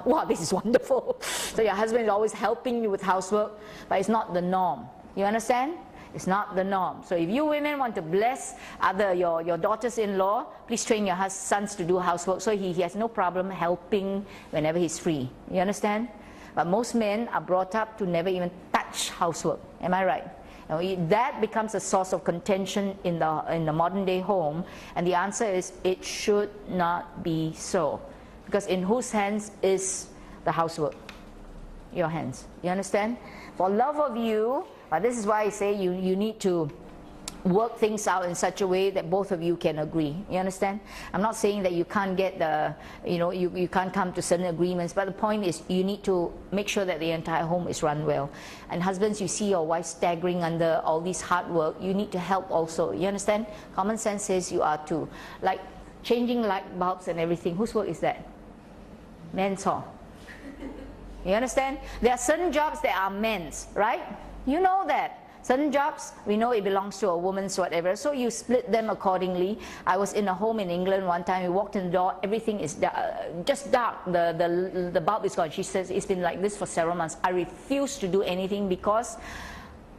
wow, this is wonderful. So your husband is always helping you with housework, but it's not the norm. You understand? It's not the norm. So if you women want to bless your daughters-in-law, please train your sons to do housework so he has no problem helping whenever he's free. You understand? But most men are brought up to never even touch housework. Am I right? And that becomes a source of contention in the modern day home, and the answer is it should not be so. Because in whose hands is the housework? Your hands. You understand? For love of you, but this is why I say you need to work things out in such a way that both of you can agree. You understand? I'm not saying that you can't get you can't come to certain agreements, but the point is you need to make sure that the entire home is run well. And husbands, you see your wife staggering under all this hard work, you need to help also. You understand? Common sense says you are too. Like changing light bulbs and everything, whose work is that? Men's, huh? You understand? There are certain jobs that are men's, right? You know that. Certain jobs, we know it belongs to a woman's whatever, so you split them accordingly. I was in a home in England one time, we walked in the door, everything is just dark, the bulb is gone. She says, it's been like this for several months. I refuse to do anything because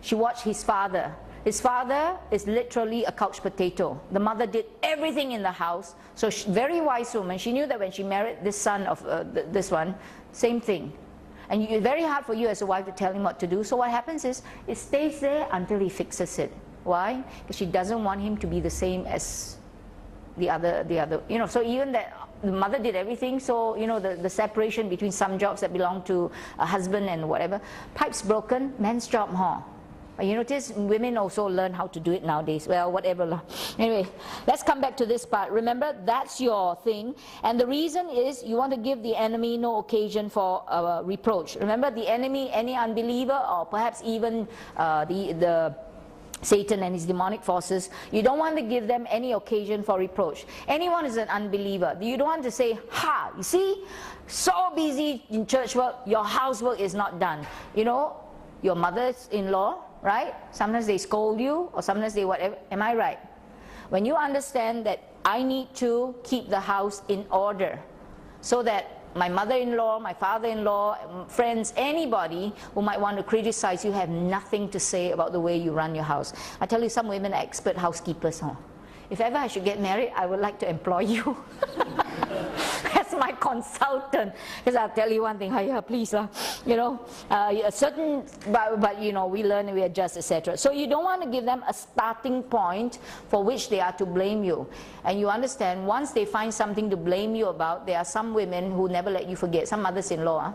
she watched his father. His father is literally a couch potato. The mother did everything in the house, so very wise woman. She knew that when she married this son of this one, same thing. And it's very hard for you as a wife to tell him what to do. So what happens is, it stays there until he fixes it. Why? Because she doesn't want him to be the same as the other. You know, so even that the mother did everything, so, you know, the separation between some jobs that belong to a husband and whatever. Pipes broken, man's job, huh? You notice women also learn how to do it nowadays. Well, whatever. Anyway, let's come back to this part. Remember, that's your thing. And the reason is you want to give the enemy no occasion for reproach. Remember, the enemy, any unbeliever, or perhaps even the Satan and his demonic forces, you don't want to give them any occasion for reproach. Anyone is an unbeliever. You don't want to say, ha, you see, so busy in church work, your housework is not done. You know, your mother-in-law, right? Sometimes they scold you, or sometimes they whatever. Am I right? When you understand that I need to keep the house in order, so that my mother-in-law, my father-in-law, friends, anybody who might want to criticize you have nothing to say about the way you run your house. I tell you, some women are expert housekeepers, huh? If ever I should get married, I would like to employ you as my consultant. Because I'll tell you one thing, yeah, please, you know, certain, but you know, we learn and we adjust, etc. So you don't want to give them a starting point for which they are to blame you. And you understand, once they find something to blame you about, there are some women who never let you forget, some mothers-in-law.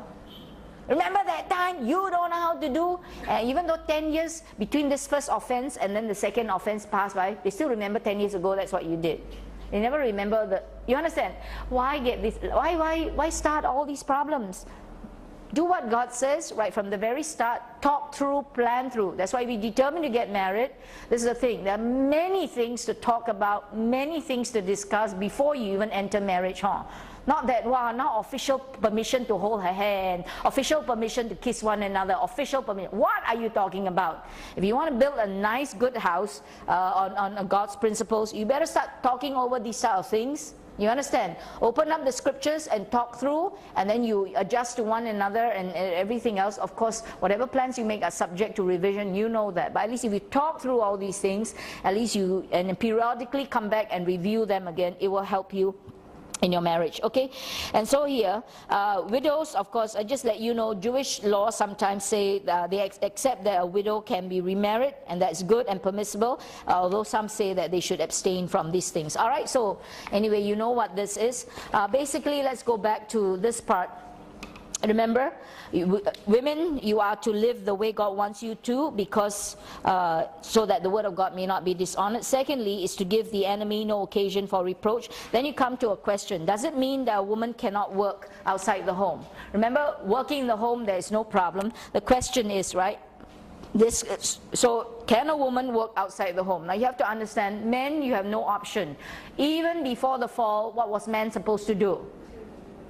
Remember that time you don't know how to do? And even though 10 years between this first offense and then the second offense passed by, they still remember 10 years ago that's what you did. They never remember the, you understand? Why get this, why start all these problems? Do what God says right from the very start. Talk through, plan through. That's why we determined to get married. This is the thing. There are many things to talk about, many things to discuss before you even enter marriage, huh? Not that, wow, now official permission to hold her hand, official permission to kiss one another, official permission. What are you talking about? If you want to build a nice, good house on God's principles, you better start talking over these type of things. You understand? Open up the scriptures and talk through, and then you adjust to one another and everything else. Of course, whatever plans you make are subject to revision, you know that. But at least if you talk through all these things, at least you, and periodically come back and review them again, it will help you in your marriage, okay? And so here, widows, of course, I just let you know, Jewish law sometimes say they accept that a widow can be remarried, and that's good and permissible, although some say that they should abstain from these things. All right, so anyway, you know what this is. Basically, let's go back to this part. Remember, women, you are to live the way God wants you to, because so that the word of God may not be dishonored. Secondly, is to give the enemy no occasion for reproach. Then you come to a question. Does it mean that a woman cannot work outside the home? Remember, working in the home, there is no problem. The question is, right, so can a woman work outside the home? Now you have to understand, men, you have no option. Even before the fall, what was man supposed to do?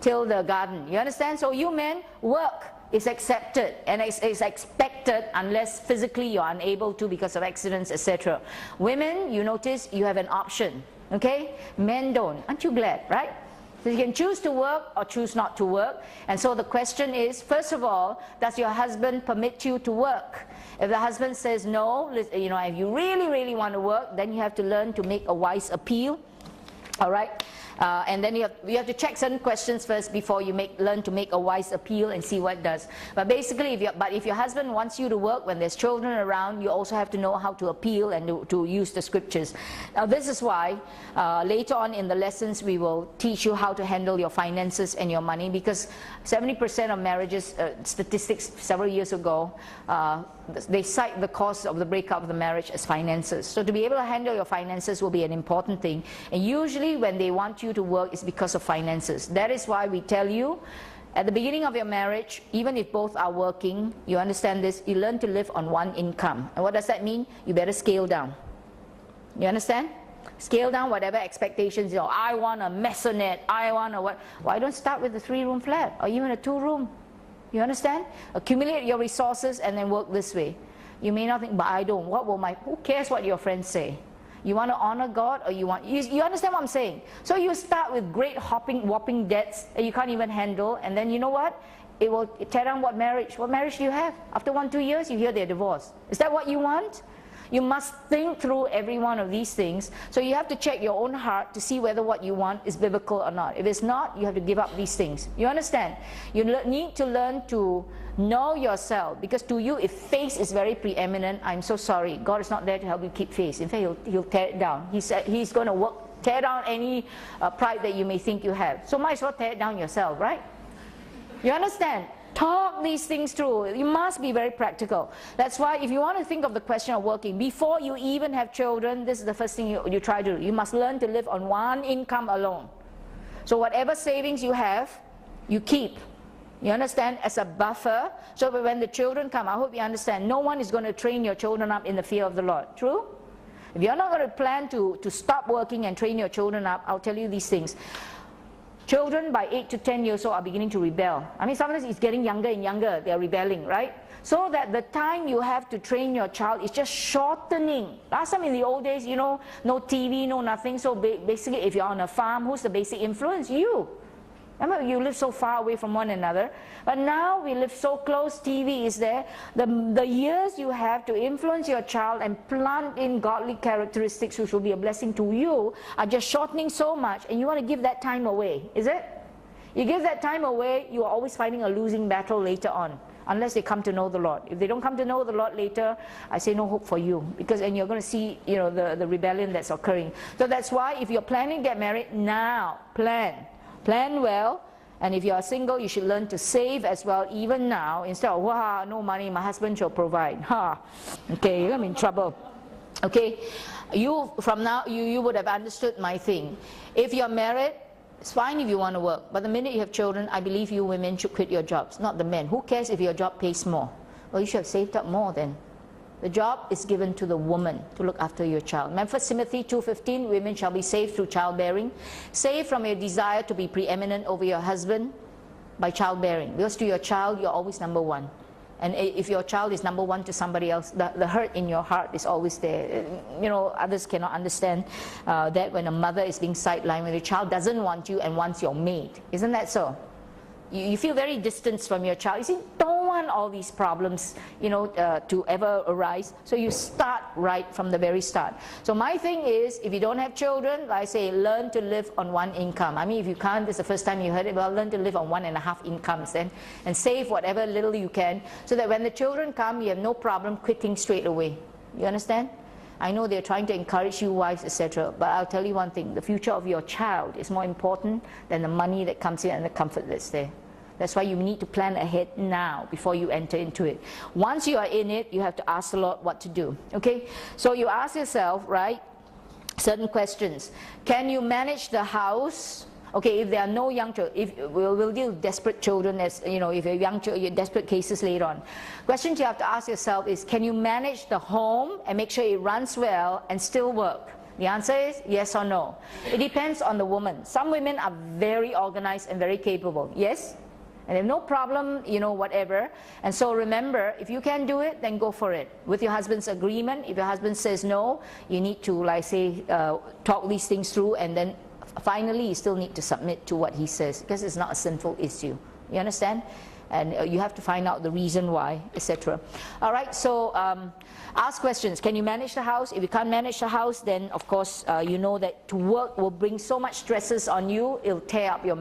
Till the garden. You understand? So you men, work is accepted and it's expected unless physically you're unable to because of accidents, etc. Women, you notice you have an option. Okay? Men don't. Aren't you glad, right? So you can choose to work or choose not to work. And so the question is, first of all, does your husband permit you to work? If the husband says no, you know, if you really, really want to work, then you have to learn to make a wise appeal. All right? And then you have to check certain questions first before you learn to make a wise appeal and see what it does. But basically, if your husband wants you to work when there's children around, you also have to know how to appeal and to use the scriptures. Now this is why later on in the lessons we will teach you how to handle your finances and your money, because 70% of marriages, statistics several years ago, they cite the cause of the breakup of the marriage as finances. So to be able to handle your finances will be an important thing. And usually when they want you to work, it's because of finances. That is why we tell you at the beginning of your marriage, even if both are working, you understand this, you learn to live on one income. And what does that mean? You better scale down. You understand? Scale down whatever expectations, you know, I want a maisonette, I want a what. Why don't start with a 3-room flat or even a 2-room? You understand? Accumulate your resources and then work this way. You may not think, but I don't. Who cares what your friends say? You want to honor God, or you understand what I'm saying? So you start with great whopping debts that you can't even handle, and then you know what? It will tear down what marriage do you have? After 1-2 years, you hear they're divorced. Is that what you want? You must think through every one of these things. So you have to check your own heart to see whether what you want is biblical or not. If it's not, you have to give up these things. You understand? You need to learn to know yourself, because to you, if faith is very preeminent, I'm so sorry, God is not there to help you keep faith. In fact, he'll tear it down. He said he's going to tear down any pride that you may think you have. So might as well tear it down yourself, right? You understand? Talk these things through. You must be very practical. That's why if you want to think of the question of working, before you even have children, this is the first thing you try to do. You must learn to live on one income alone. So whatever savings you have, you keep. You understand? As a buffer. So when the children come, I hope you understand, no one is going to train your children up in the fear of the Lord. True? If you're not going to plan to stop working and train your children up, I'll tell you these things. Children by 8 to 10 years old are beginning to rebel. I mean, sometimes it's getting younger and younger, they're rebelling, right? So that the time you have to train your child is just shortening. Last time in the old days, you know, no TV, no nothing. So basically, if you're on a farm, who's the basic influence? You. Remember, you live so far away from one another. But now we live so close, TV is there. The years you have to influence your child and plant in godly characteristics which will be a blessing to you are just shortening so much, and you want to give that time away, is it? You give that time away, you are always fighting a losing battle later on, unless they come to know the Lord. If they don't come to know the Lord later, I say no hope for you, because and you're going to see, you know, the rebellion that's occurring. So that's why if you're planning to get married now, plan well. And if you are single, you should learn to save as well, even now, instead of, wow, no money, my husband shall provide. Okay, I'm in trouble. Okay, from now, you would have understood my thing. If you're married, it's fine if you want to work. But the minute you have children, I believe you women should quit your jobs, not the men. Who cares if your job pays more? Well, you should have saved up more then. The job is given to the woman to look after your child. Remember 1 Timothy 2:15, women shall be saved through childbearing. Saved from your desire to be preeminent over your husband by childbearing. Because to your child, you're always number one. And if your child is number one to somebody else, the hurt in your heart is always there. You know, others cannot understand that when a mother is being sidelined, when your child doesn't want you and wants your mate. Isn't that so? You feel very distant from your child. You see, don't want all these problems, you know, to ever arise. So you start right from the very start. So my thing is, if you don't have children, like I say, learn to live on one income. I mean, if you can't, this is the first time you heard it, well, learn to live on 1.5 incomes then, and save whatever little you can, so that when the children come, you have no problem quitting straight away. You understand? I know they're trying to encourage you wives, etc. But I'll tell you one thing, the future of your child is more important than the money that comes in and the comfort that's there. That's why you need to plan ahead now before you enter into it. Once you are in it, you have to ask the Lord what to do. Okay? So you ask yourself, right, certain questions. Can you manage the house? Okay, if there are no young children, we'll deal with desperate children, as you know, if you're young children, desperate cases later on. Questions you have to ask yourself is, can you manage the home and make sure it runs well and still work? The answer is yes or no. It depends on the woman. Some women are very organized and very capable. Yes? And they have no problem, you know, whatever. And so remember, if you can do it, then go for it. With your husband's agreement, if your husband says no, you need to, like say, talk these things through and then finally you still need to submit to what he says, because it's not a sinful issue. You understand? And you have to find out the reason why, etc. All right, so ask questions. Can you manage the house? If you can't manage the house, then of course you know that to work will bring so much stresses on you, it'll tear up your marriage.